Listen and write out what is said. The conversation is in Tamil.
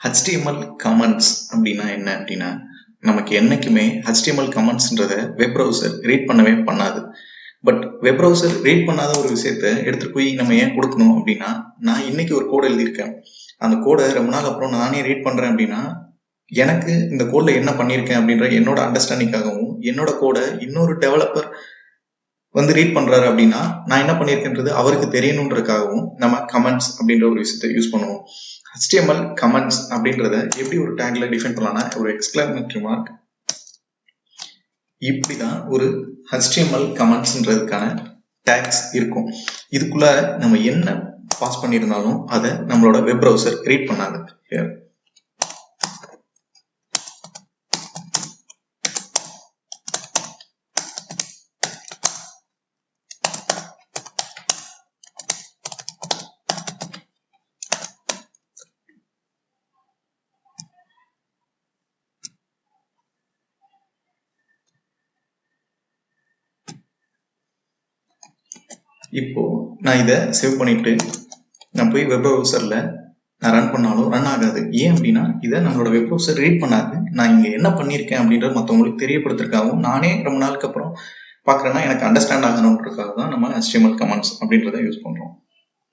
HTML கமெண்ட்ஸ் அப்படின்னா என்ன அப்படின்னா, நமக்கு என்னைக்குமே HTML கமெண்ட்ஸ்ன்றத வெப் ப்ரௌசர் ரீட் பண்ணவே பண்ணாது. பட் வெப் ப்ரௌசர் ரீட் பண்ணாத ஒரு விஷயத்த எடுத்துட்டு போய் நம்ம ஏன் கொடுக்கணும் அப்படின்னா, நான் இன்னைக்கு ஒரு கோட் எழுதியிருக்கேன். அந்த கோடை ரொம்ப நாள் அப்புறம் நானே ரீட் பண்றேன் அப்படின்னா, எனக்கு இந்த கோட்ல என்ன பண்ணியிருக்கேன் அப்படின்ற என்னோட அண்டர்ஸ்டாண்டிங்காகவும், என்னோட கோடை இன்னொரு டெவலப்பர் வந்து ரீட் பண்றாரு அப்படின்னா, நான் என்ன பண்ணியிருக்கேன்றது அவருக்கு தெரியணுன்றதுக்காகவும் நம்ம கமெண்ட்ஸ் அப்படின்ற ஒரு விஷயத்த யூஸ் பண்ணுவோம். HTML கமெண்ட்ஸ் அப்படின்றத எப்படி ஒரு டேக்ல டிஃபைன் பண்ணலாம்னா, ஒரு எக்ஸ்கிளமேட்டரி மார்க் இப்படிதான் ஒரு HTML கமெண்ட்ஸ்ன்றதுக்கான டேக்ஸ் இருக்கும். இதுக்குள்ள நம்ம என்ன பாஸ் பண்ணியிருந்தாலும் அதை நம்மளோட வெப் ப்ரௌசர் ரீட் பண்ணாது. இப்போ நான் இதை சேவ் பண்ணிட்டு நான் போய் வெப் ப்ரௌசர்ல நான் ரன் பண்ணாலும் ரன் ஆகாது. ஏன் அப்படின்னா, இதை நம்மளோட வெப் ப்ரௌசர் ரீட் பண்ணாது. நான் இங்க என்ன பண்ணியிருக்கேன் அப்படின்றது மற்றவங்களுக்கு தெரியப்படுத்துறதுக்காகவும், நானே ரொம்ப நாளுக்கு அப்புறம் பாக்குறேன்னா எனக்கு அண்டர்ஸ்டாண்ட் ஆகணுன்றதுக்காக தான் நம்ம HTML கமெண்ட்ஸ் அப்படின்றத யூஸ் பண்றோம்.